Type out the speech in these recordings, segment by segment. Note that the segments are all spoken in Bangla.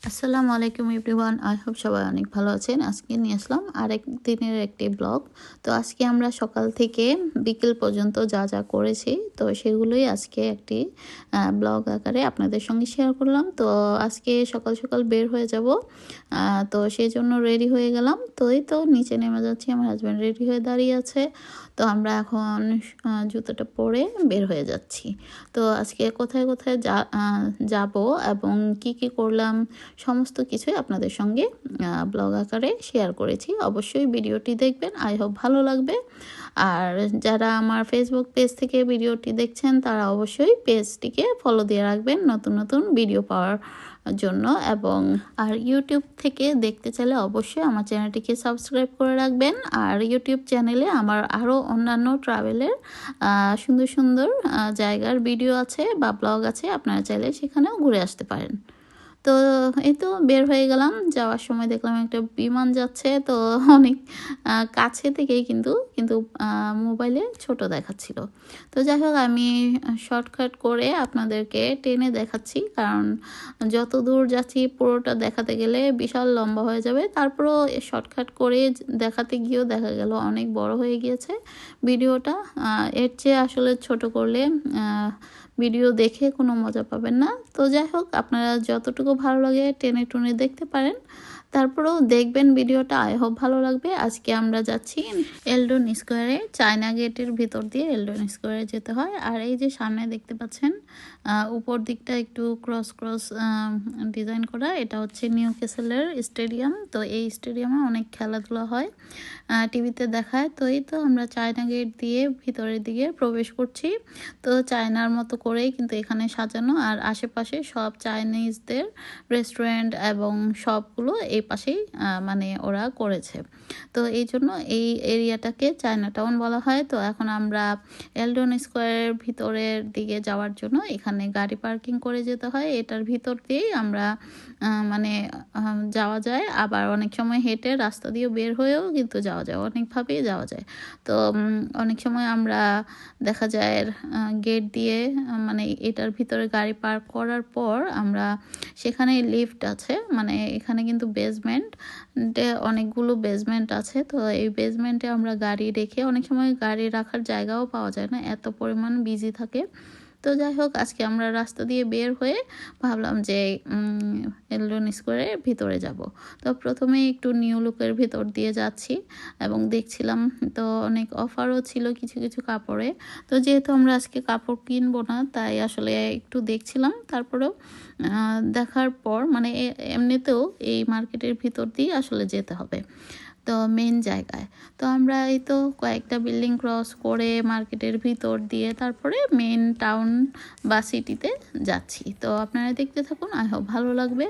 আসসালামু আলাইকুম এভরিওয়ান। আই হোপ সবাই অনেক ভালো আছেন। আজকে নিয়ে আসলাম আরেক দিনের একটি ব্লগ। তো আজকে আমরা সকাল থেকে বিকেল পর্যন্ত যা যা করেছি, তো সেগুলোই আজকে একটি ব্লগ আকারে আপনাদের সঙ্গে শেয়ার করলাম। তো আজকে সকাল সকাল বের হয়ে যাব, তো সেই জন্য রেডি হয়ে গেলাম। তো এই তো নিচে নেমে যাচ্ছি, আমার হাজব্যান্ড রেডি হয়ে দাঁড়িয়ে আছে। তো আমরা এখন জুতোটা পরে বের হয়ে যাচ্ছি। তো আজকে কোথায় কোথায় যাব এবং কি কি করলাম সমস্ত কিছুই আপনাদের সঙ্গে ব্লগ আকারে শেয়ার করেছি। অবশ্যই ভিডিওটি দেখবেন, আই হোপ ভালো লাগবে। আর যারা আমার ফেসবুক পেজ থেকে ভিডিওটি দেখছেন তারা অবশ্যই পেজটিকে ফলো দিয়ে রাখবেন নতুন নতুন ভিডিও পাওয়ার জন্য। এবং আর ইউটিউব থেকে দেখতে চাইলে অবশ্যই আমার চ্যানেলটিকে সাবস্ক্রাইব করে রাখবেন। আর ইউটিউব চ্যানেলে আমার আরও অন্যান্য ট্রাভেলের সুন্দর সুন্দর জায়গার ভিডিও আছে বা ব্লগ আছে, আপনারা চাইলে সেখানেও ঘুরে আসতে পারেন। তো এই তো বের হয়ে গেলাম। যাওয়ার সময় দেখলাম একটা বিমান যাচ্ছে, তো অনেক কাছে থেকেই কিন্তু কিন্তু মোবাইলে ছোট দেখাচ্ছিল। তো যাই হোক, আমি শর্টকাট করে আপনাদেরকে টেনে দেখাচ্ছি, কারণ যত দূর যাচ্ছি পুরোটা দেখাতে গেলে বিশাল লম্বা হয়ে যাবে। তারপরও শর্টকাট করে দেখাতে গিয়েও দেখা গেল অনেক বড় হয়ে গিয়েছে ভিডিওটা। এর চেয়ে আসলে ছোট করলে ভিডিও দেখে কোনো মজা পাবেন না। তো যাই হোক, আপনারা যতটুকু ভালো লাগে টেনে টুনে দেখতে পারেন, তারপরেও দেখবেন ভিডিওটা, আই হোপ ভালো লাগবে। আজকে আমরা যাচ্ছি এলডন স্কোয়ারে। চায়না গেটের ভিতর দিয়ে এলডন স্কোয়ারে যেতে হয়। আর এই যে সামনে দেখতে পাচ্ছেন উপর দিকটা একটু ক্রস ক্রস ডিজাইন করা, এটা হচ্ছে নিউ ক্যাসেলের স্টেডিয়াম। তো এই স্টেডিয়ামে অনেক খেলাধুলা হয়, টিভিতে দেখায়। তো এই তো আমরা চায়না গেট দিয়ে ভিতরের দিকে প্রবেশ করছি। তো চায়নার মতো করেই কিন্তু এখানে সাজানো, আর আশেপাশে সব চাইনিজদের রেস্টুরেন্ট এবং সবগুলো এই পাশেই মানে ওরা করেছে। তো এই জন্য এই এরিয়াটাকে চায়না টাউন বলা হয়। তো এখন আমরা এলডন স্কোয়ারের ভিতরের দিকে যাওয়ার জন্য এখানে গাড়ি পার্কিং করে যেতে হয়। এটার ভিতর দিয়েই আমরা মানে যাওয়া যায়, আবার অনেক সময় হেঁটে রাস্তা দিয়ে বের হয়েও কিন্তু যাওয়া যায়, অনেকভাবেই যাওয়া যায়। তো অনেক সময় আমরা দেখা যায় গেট দিয়ে মানে এটার ভিতরে গাড়ি পার্ক করার পর আমরা সেখানে লিফট আছে, মানে এখানে কিন্তু বেসমেন্টে অনেকগুলো বেসমেন্ট আছে। তো এই বেসমেন্টে আমরা গাড়ি রেখে, অনেক সময় গাড়ি রাখার জায়গাও পাওয়া যায় না, এত পরিমাণ বিজি থাকে। তো যাই হোক, আজকে আমরা রাস্তা দিয়ে বের হয়ে ভাবলাম যে এলডন স্কোয়ারের ভিতরে যাব। তো প্রথমে একটু নিউ লুকের ভিতর দিয়ে যাচ্ছি এবং দেখছিলাম, তো অনেক অফারও ছিল কিছু কিছু কাপড়ে। তো যেহেতু আমরা আজকে কাপড় কিনবো না, তাই আসলে একটু দেখছিলাম। তারপরেও দেখার পর মানে এমনিতেও এই মার্কেটের ভিতর দিয়ে আসলে যেতে হবে, তো মেন জায়গায়। তো আমরা এই তো কয়েকটা বিল্ডিং ক্রস করে মার্কেটের ভিতর দিয়ে তারপরে মেন টাউন বা সিটিতে যাচ্ছি। তো আপনারা দেখতে থাকুন, আই হোপ ভালো লাগবে।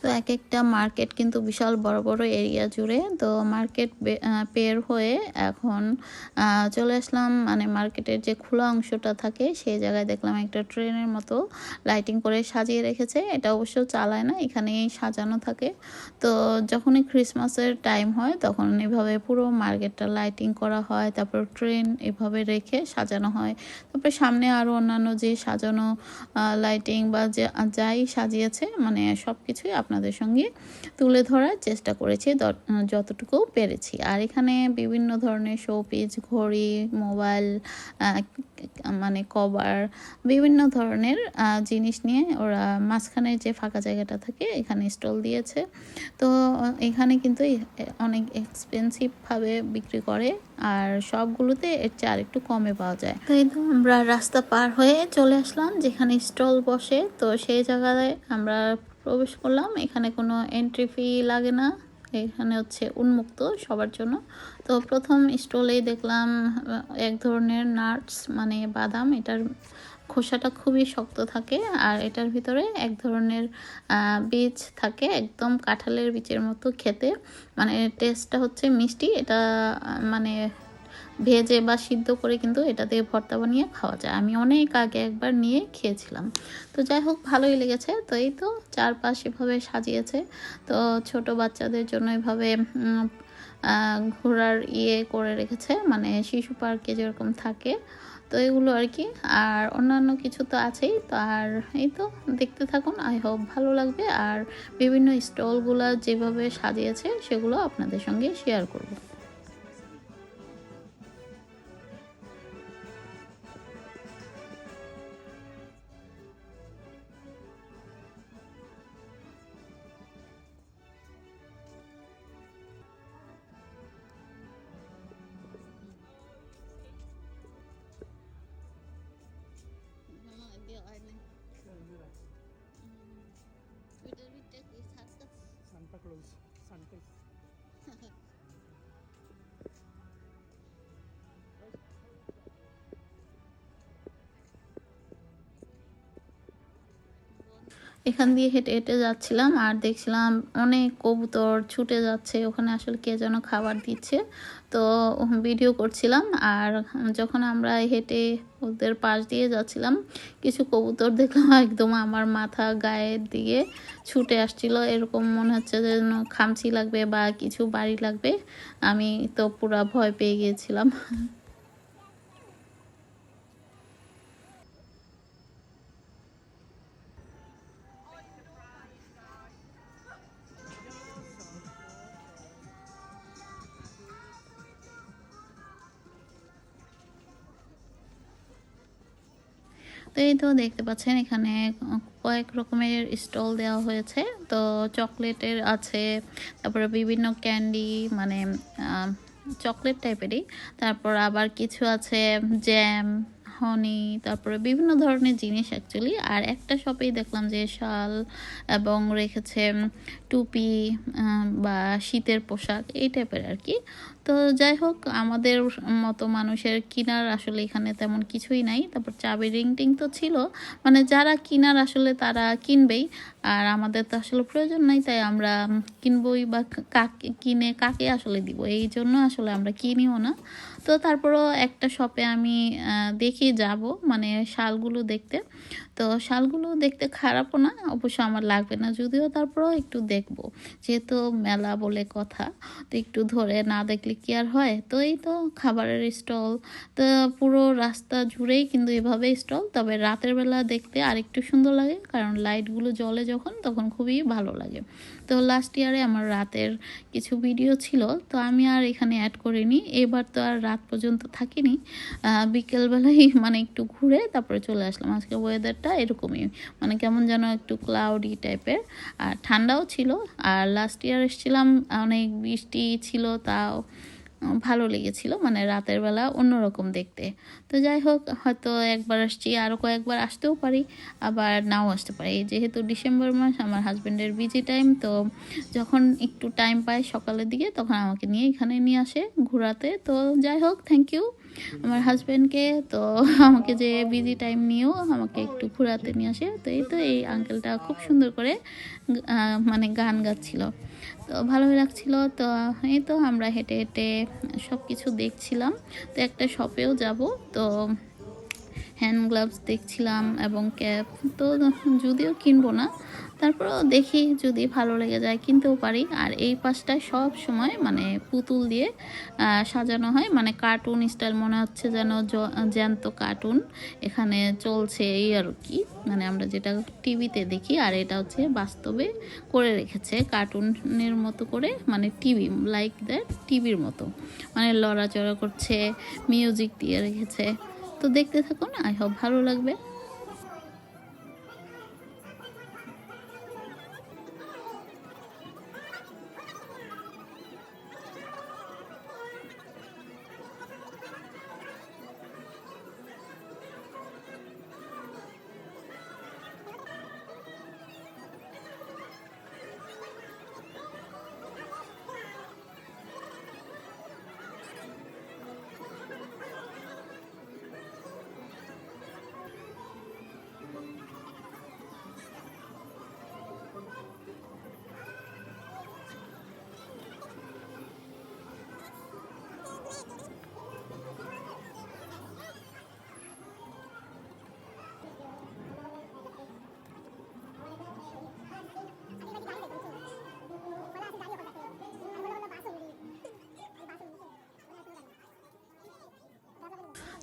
তো এক একটা মার্কেট কিন্তু বিশাল বড় বড় এরিয়া জুড়ে। তো মার্কেট পের হয়ে এখন চলে আসলাম মানে মার্কেটের যে খোলা অংশটা থাকে সেই জায়গায় দেখলাম একটা ট্রেনের মতো লাইটিং করে সাজিয়ে রেখেছে। এটা অবশ্য চালায় না, এখানেই সাজানো থাকে। তো যখনই ক্রিসমাসের টাইম হয় তখন এভাবে পুরো মার্কেটটা লাইটিং করা হয়, তারপর ট্রেন এভাবে রেখে সাজানো হয়। তারপরে সামনে আরও অন্যান্য যে সাজানো লাইটিং বা যাই সাজিয়েছে, মানে সব কিছুই আপনাদের সঙ্গে তুলে ধরার চেষ্টা করেছি যতটুকু পেরেছি। আর এখানে বিভিন্ন ধরনের শোপিস, ঘড়ি, মোবাইল, মানে কভার, বিভিন্ন ধরনের জিনিস নিয়ে ওরা মাঝখানে যে ফাঁকা জায়গাটা থাকে এখানে স্টল দিয়েছে। তো এখানে কিন্তু অনেক এক্সপেন্সিভভাবে বিক্রি করে, আর সবগুলোতে এর চেয়ে আর একটু কমে পাওয়া যায়। তো এই তো আমরা রাস্তা পার হয়ে চলে আসলাম যেখানে স্টল বসে। তো সেই জায়গায় আমরা প্রবেশ করলাম। এখানে কোনো এন্ট্রি ফি লাগে না, এখানে হচ্ছে উন্মুক্ত সবার জন্য। তো প্রথম স্টলেই দেখলাম এক ধরনের নাটস মানে বাদাম, এটার খোসাটা খুবই শক্ত থাকে, আর এটার ভিতরে এক ধরনের বীজ থাকে, একদম কাঁঠালের বীজের মতো খেতে, মানে টেস্টটা হচ্ছে মিষ্টি। এটা মানে ভেজে বা সিদ্ধ করে কিন্তু এটা দিয়ে ভর্তা বানিয়ে খাওয়া যায়। আমি অনেক আগে একবার নিয়ে খেয়েছিলাম। তো যাই হোক, ভালোই লেগেছে। তো এই তো চারপাশ এভাবে সাজিয়েছে। তো ছোট বাচ্চাদের জন্য এভাবে ঘোরার করে রেখেছে, মানে শিশু পার্কে যেরকম থাকে। তো এগুলো আর কি। আর অন্যান্য কিছু তো আছেই। তো আর এই তো দেখতে থাকুন, আই হোপ ভালো লাগবে। আর বিভিন্ন স্টলগুলো যেভাবে সাজিয়েছে সেগুলো আপনাদের সঙ্গে শেয়ার করব। Santa Claus, Santa. এখান দিয়ে হেঁটে হেঁটে যাচ্ছিলাম আর দেখছিলাম অনেক কবুতর ছুটে যাচ্ছে, ওখানে আসলে কে যেন খাবার দিচ্ছে। তো ভিডিও করছিলাম। আর যখন আমরা হেঁটে ওদের পাশ দিয়ে যাচ্ছিলাম, কিছু কবুতর দেখলাম একদম আমার মাথা গায়ের দিকে ছুটে আসছিল, এরকম মনে হচ্ছে যেন খামচি লাগবে বা কিছু বাড়ি লাগবে। আমি তো পুরা ভয় পেয়ে গিয়েছিলাম। তো এই তো দেখতে পাচ্ছেন এখানে কয়েক রকমের স্টল দেওয়া হয়েছে। তো চকলেটের আছে, তারপরে বিভিন্ন ক্যান্ডি, মানে চকলেট টাইপেরই। তারপর আবার কিছু আছে জ্যাম, হনি, তারপরে বিভিন্ন ধরনের জিনিস অ্যাকচুয়ালি। আর একটা শপেই দেখলাম যে শাল এবং রেখেছে টুপি বা শীতের পোশাক এই টাইপের আর কি। তো যাই হোক, আমাদের মতো মানুষের কিনার আসলে এখানে তেমন কিছুই নাই। তারপর চাবি রিং টিং তো ছিল, মানে যারা কিনার আসলে তারা কিনবেই। আর আমাদের তো আসলে প্রয়োজন নাই, তাই আমরা কিনবই বা কাকে কিনে কাকে আসলে দিব, এই জন্য আসলে আমরা কিনিও না। তো তারপরও একটা শপে আমি দেখি যাব, মানে শালগুলো দেখতে। তো শালগুলো দেখতে খারাপও না, অবশ্য আমার লাগবে না যদিও, তারপরেও একটু দেখব, যেহেতু মেলা বলে কথা। তো একটু ধরে না দেখলে কি আর হয়। তো এই তো খাবারের স্টল, তো পুরো রাস্তা জুড়েই কিন্তু এভাবে স্টল। তবে রাতের বেলা দেখতে আরেকটু সুন্দর লাগে, কারণ লাইটগুলো জ্বলে যখন, তখন খুবই ভালো লাগে। তো লাস্ট ইয়ারে আমার রাতের কিছু ভিডিও ছিল, তো আমি আর এখানে অ্যাড করিনি। এবার তো আর রাত পর্যন্ত থাকিনি, বিকেলবেলায় মানে একটু ঘুরে তারপরে চলে আসলাম। আজকে ওয়েদারটা এরকমই, মানে কেমন যেন একটু ক্লাউডি টাইপের, আর ঠান্ডাও ছিল। আর লাস্ট ইয়ার এসেছিলাম, অনেক বৃষ্টি ছিল, তাও ভালো লেগেছিল, মানে রাতের বেলা অন্যরকম দেখতে। তো যাই হোক, হয়তো একবার আসছি, আরও কয়েকবার আসতেও পারি, আবার নাও আসতে পারি। যেহেতু ডিসেম্বর মাস আমার হাজব্যান্ডের বিজি টাইম, তো যখন একটু টাইম পায় সকালের দিকে, তখন আমাকে নিয়ে এখানে নিয়ে আসে ঘোরাতে। তো যাই হোক, থ্যাংক ইউ আমার হাজব্যান্ডকে, তো আমাকে যে বিজি টাইম নিয়েও আমাকে একটু ঘোরাতে নিয়ে আসে। তো এই তো এই আঙ্কেলটা খুব সুন্দর করে মানে গান গাচ্ছিল, তো ভালোই লাগছিল। তো এই তো আমরা হেঁটে হেঁটে সব কিছু দেখছিলাম। তো একটা শপেও যাব, তো হ্যান্ড গ্লাভস দেখছিলাম এবং ক্যাপ। তো যদিও কিনবো না, তারপরেও দেখি যদি ভালো লেগে যায় কিনতেও পারি। আর এই পাশটায় সব সময় মানে পুতুল দিয়ে সাজানো হয়, মানে কার্টুন স্টাইল, মনে হচ্ছে যেন জ্যান্ত কার্টুন এখানে চলছে এই আর কি। মানে আমরা যেটা টিভিতে দেখি, আর এটা হচ্ছে বাস্তবে করে রেখেছে কার্টুনের মতো করে, মানে টিভি লাইক দ্যাট, টিভির মতো, মানে লড়াচড়া করছে, মিউজিক দিয়ে রেখেছে। তো দেখতে থাকুন, আই হোপ ভালো লাগবে।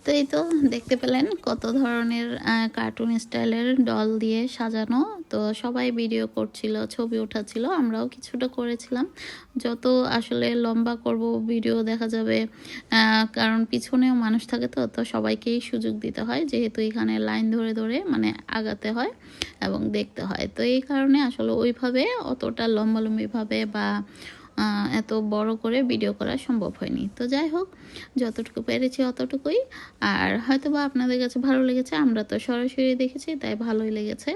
তো এই তো দেখতে পেলেন কত ধরনের কার্টুন স্টাইলের ডল দিয়ে সাজানো। তো সবাই ভিডিও করছিল, ছবি ওঠাচ্ছিল, আমরাও কিছুটা করেছিলাম। যত আসলে লম্বা করব ভিডিও দেখা যাবে, কারণ পিছনেও মানুষ থাকে, তো তো সবাইকেই সুযোগ দিতে হয়, যেহেতু এখানে লাইন ধরে ধরে মানে আগাতে হয় এবং দেখতে হয়। তো এই কারণে আসলে ওইভাবে অতটা লম্বালম্বিভাবে বা এত বড় করে ভিডিও করা সম্ভব হয়নি। তো যাই হোক, যতটুকু পেরেছি অতটুকুই। আর হয়তো বা আপনাদের কাছে ভালো লেগেছে, আমরা তো সরাসরি দেখেছি তাই ভালোই লেগেছে।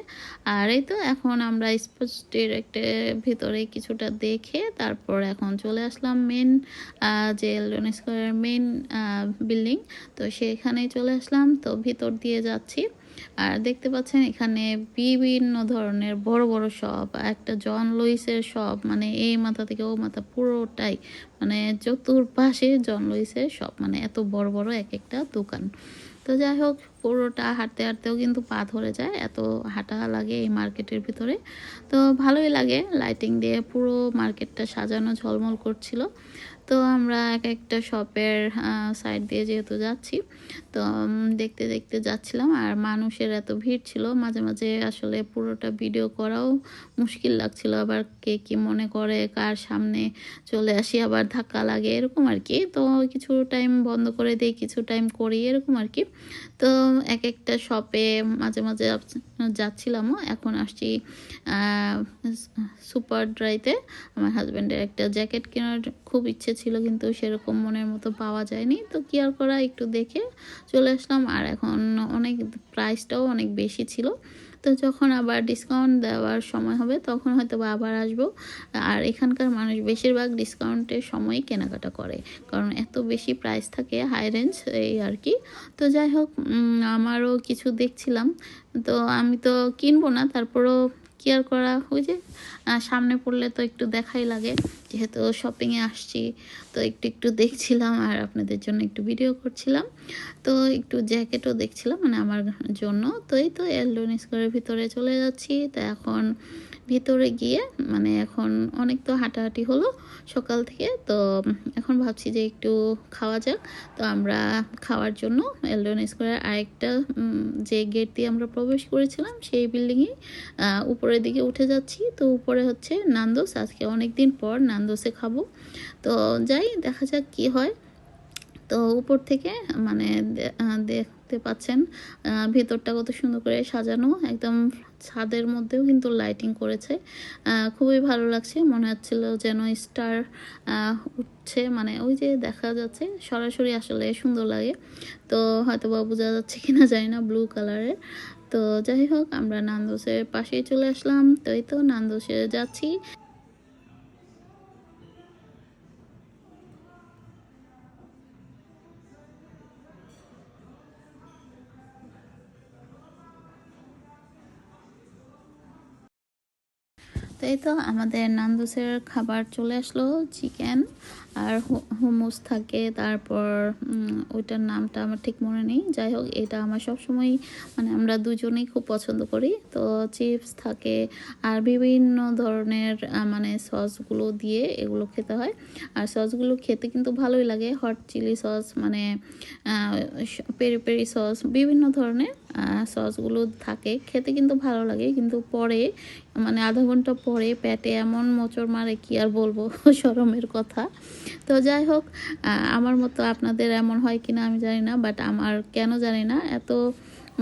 আর এই তো এখন আমরা স্পোর্টস ডিরেক্টের ভিতরে কিছুটা দেখে তারপর এখন চলে আসলাম মেন, যে এলডন স্কোয়ারের মেন বিল্ডিং। তো সেখানেই চলে আসলাম, তো ভিতর দিয়ে যাচ্ছি। আর দেখতে পাচ্ছেন এখানে বিভিন্ন ধরনের বড় বড় শপ, একটা জন লুইসের শপ, মানে এই মাথা থেকে ও মাথা পুরোটাই, মানে চতুর্পাশে জন লুইসের শপ, মানে এত বড় বড় এক একটা দোকান। তো যাই হোক, পুরোটা হাঁটতে হাঁটতেও কিন্তু পা ধরে যায়, এত হাঁটা লাগে এই মার্কেটের ভিতরে। তো ভালোই লাগে, লাইটিং দিয়ে পুরো মার্কেটটা সাজানো ঝলমল করছিল। তো আমরা এক একটা শপের সাইড দিয়ে যেহেতু যাচ্ছি, তো দেখতে দেখতে যাচ্ছিলাম। আর মানুষের এত ভিড় ছিল, মাঝে মাঝে আসলে পুরোটা ভিডিও করাও মুশকিল লাগছিল। আবার কে কি মনে করে, কার সামনে চলে আসি, আবার ধাক্কা লাগে, এরকম আর কি। তো কিছু টাইম বন্ধ করে দিই, কিছু টাইম করি, এরকম আর কি। তো এক একটা শপে মাঝে মাঝে যাচ্ছিলামও। এখন আসছি সুপার ড্রাইতে। আমার হাজব্যান্ডের একটা জ্যাকেট কেনার খুব ইচ্ছে ছিল, কিন্তু সেরকম মনের মতো পাওয়া যায়নি। তো কি আর করা, একটু দেখে চলে আসলাম। আর এখন অনেক প্রাইসটাও অনেক বেশি ছিল। তো যখন আবার ডিসকাউন্ট দেওয়ার সময় হবে তখন হয়তো বা আবার আসবো। আর এখানকার মানুষ বেশিরভাগ ডিসকাউন্টের সময়ই কেনাকাটা করে, কারণ এত বেশি প্রাইস থাকে, হাই রেঞ্জ, এই আর কি। তো যাই হোক, আমারও কিছু দেখছিলাম। তো আমি তো কিনবো না, তারপরও কি আর করা, ওই যে সামনে পড়লে তো একটু দেখাই লাগে, যেহেতু শপিংয়ে আসছি। তো একটু একটু দেখছিলাম আর আপনাদের জন্য একটু ভিডিও করছিলাম। তো একটু জ্যাকেটও দেখছিলাম মানে আমার জন্য। তো এই তো এলডন স্কোয়ারের ভিতরে চলে যাচ্ছি। তো এখন ভিতরে গিয়ে মানে এখন অনেক তো হাঁটাহাঁটি হলো সকাল থেকে, তো এখন ভাবছি যে একটু খাওয়া যাক। তো আমরা খাওয়ার জন্য এলডন স্কোয়ারের আরেকটা যে গেট দিয়ে আমরা প্রবেশ করেছিলাম সেই বিল্ডিংয়ে উপরের দিকে উঠে যাচ্ছি। তো উপরে হচ্ছে নান্দোস, আজকে অনেক দিন পর নান্দোসে খাবো। তো যাই, দেখা যাক কি হয়। তো উপর থেকে মানে দেখতে পাচ্ছেন ভেতরটা কত সুন্দর করে সাজানো, একদম ছাদের মধ্যেও কিন্তু লাইটিং করেছে। খুবই ভালো লাগছে, মনে হচ্ছিল যেন স্টার উঠছে, মানে ওই যে দেখা যাচ্ছে সরাসরি, আসলে সুন্দর লাগে। তো হয়তো বা বোঝা যাচ্ছে কিনা জানি না, ব্লু কালারের। তো যাই হোক, আমরা নান্দোসের পাশেই চলে আসলাম। তো এই তো নান্দোসে যাচ্ছি। তো এই তো আমাদের নান্দুসের খাবার চলে আসলো, চিকেন আর হুমুস থাকে, তারপর ওইটার নামটা আমার ঠিক মনে নেই। যাই হোক, এটা আমার সবসময় মানে আমরা দুজনেই খুব পছন্দ করি। তো চিপস থাকে আর বিভিন্ন ধরনের মানে সসগুলো দিয়ে এগুলো খেতে হয়। আর সসগুলো খেতে কিন্তু ভালোই লাগে, হট চিলি সস, মানে পেরি পেরি সস, বিভিন্ন ধরনের সসগুলো থাকে, খেতে কিন্তু ভালো লাগে। কিন্তু পরে মানে আধা ঘন্টা পরে পেটে এমন মোচড় মারে, কি আর বলবো, শরমের কথা। তো যাই হোক, আমার মতো আপনাদের এমন হয় কিনা আমি জানি না, বাট আমার কেন জানি না এত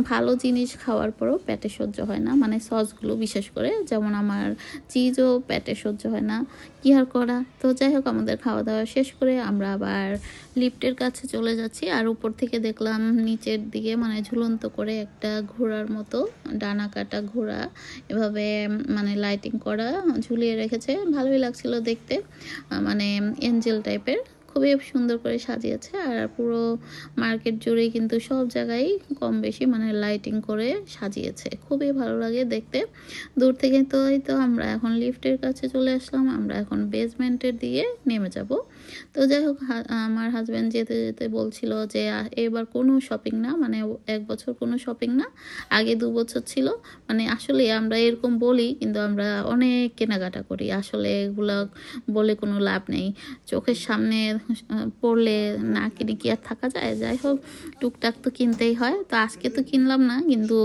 ভালো জিনিস খাওয়ার পরও পেটে সহ্য হয় না, মানে সসগুলো বিশেষ করে, যেমন আমার চিজও পেটে সহ্য হয় না, কি আর করা। তো যাই হোক, আমাদের খাওয়া দাওয়া শেষ করে আমরা আবার লিফটের কাছে চলে যাচ্ছি। আর উপর থেকে দেখলাম নিচের দিকে মানে ঝুলন্ত করে একটা ঘোড়ার মতো, ডানা কাটা ঘোড়া, এভাবে মানে লাইটিং করা ঝুলিয়ে রেখেছে, ভালোই লাগছিল দেখতে, মানে এঞ্জেল টাইপের, খুবই সুন্দর করে সাজিয়েছে। আর পুরো মার্কেট জুড়েই কিন্তু সব জায়গায় কম বেশি মানে লাইটিং করে সাজিয়েছে, খুবই ভালো লাগে দেখতে দূর থেকে। তো এই তো আমরা এখন লিফটের কাছে চলে আসলাম, আমরা এখন বেসমেন্টের দিকে নেমে যাব। তো যাই হোক আমার হাজব্যান্ড যেতে যেতে বলছিল যে এবার কোনো শপিং না, মানে 1 বছর কোনো শপিং না, আগে 2 বছর ছিল। মানে আসলে আমরা এরকম বলি, কিন্তু আমরা অনেক কেনাকাটা করি। আসলে এগুলো বলে কোনো লাভ নেই। চোখের সামনে পড়লে না কিনে কি আর থাকা যায়? যাই হোক, টুকটাক তো কিনতেই হয়। তো আজকে তো কিনলাম না, কিন্তু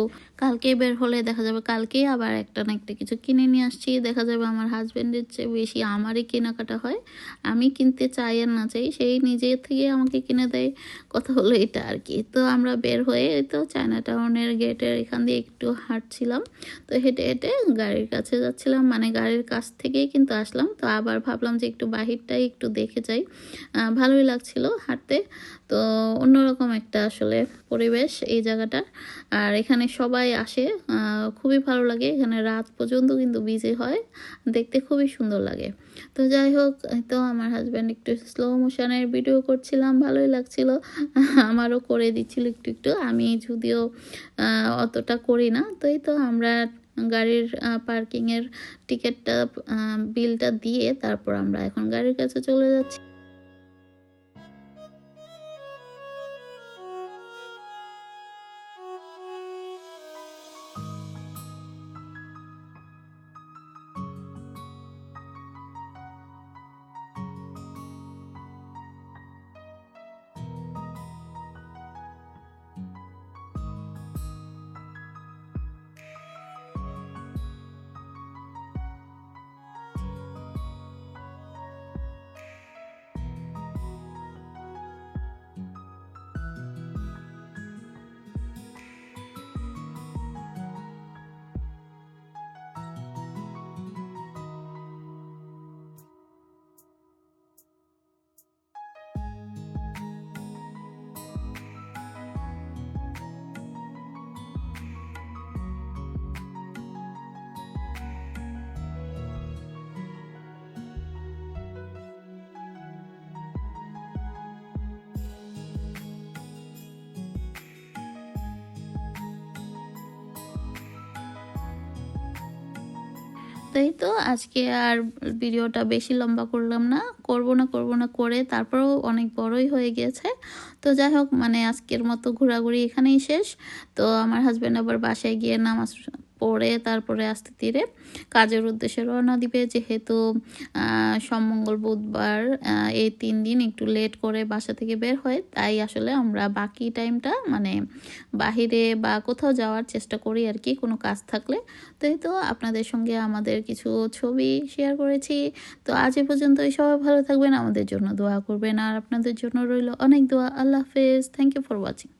কালকে বের হলে দেখা যাবে কালকেই আবার একটা না একটা কিছু কিনে নিয়ে আসছি। দেখা যাবে আমার হাজব্যান্ডের চেয়ে বেশি আমারই কেনাকাটা হয়। আমি কিনতে চাই আর না চাই, সেই নিজে থেকে আমাকে কিনে দেয়। কথা হলো এটা আর কি। তো আমরা বের হয়ে এই তো চায়না টাউনের গেটের এখান দিয়ে একটু হাঁটছিলাম। তো হেঁটে হেঁটে গাড়ির কাছে যাচ্ছিলাম, মানে গাড়ির কাছ থেকেই কিন্তু আসলাম। তো আবার ভাবলাম যে একটু বাহিরটাই একটু দেখে যাই। ভালোই লাগছিল হাঁটতে। তো অন্যরকম একটা আসলে পরিবেশ এই জায়গাটা। আর এখানে সবাই আসে, খুবই ভালো লাগে। এখানে রাত পর্যন্ত কিন্তু বিজি হয়, দেখতে খুবই সুন্দর লাগে। তো যাই হোক, এই তো আমার হাজব্যান্ড একটু স্লো মোশনের ভিডিও করছিলাম, ভালোই লাগছিল। আমারও করে দিচ্ছিল একটু একটু, আমি যদিও অতটা করি না। তো এই তো আমরা গাড়ির পার্কিংয়ের টিকিটটা, বিলটা দিয়ে তারপর আমরা এখন গাড়ির কাছে চলে যাচ্ছি। তো এই তো আজকে আর ভিডিওটা বেশি লম্বা করলাম না, করব না করে তারপরেও অনেক বড়ই হয়ে গিয়েছে। তো যাই হোক, মানে আজকের মতো ঘোরাঘুরি এখানেই শেষ। তো আমার হাজব্যান্ড আবার বাসায় গিয়ে নামাজ পড়ে তারপরে আস্তে ধীরে কাজের উদ্দেশ্যে রওনা দিবে, যেহেতু সোম মঙ্গল বুধবার এই 3 দিন একটু লেট করে বাসা থেকে বের হয়। তাই আসলে আমরা বাকি টাইমটা মানে বাহিরে বা কোথাও যাওয়ার চেষ্টা করি আর কি, কোনো কাজ থাকলে। তো এই তো আপনাদের সঙ্গে আমাদের কিছু ছবি শেয়ার করেছি। তো আজ এ পর্যন্তই, সবাই ভালো থাকবেন, আমাদের জন্য দোয়া করবেন, আর আপনাদের জন্য রইল অনেক দোয়া। আল্লাহ হাফেজ। Thank you for watching.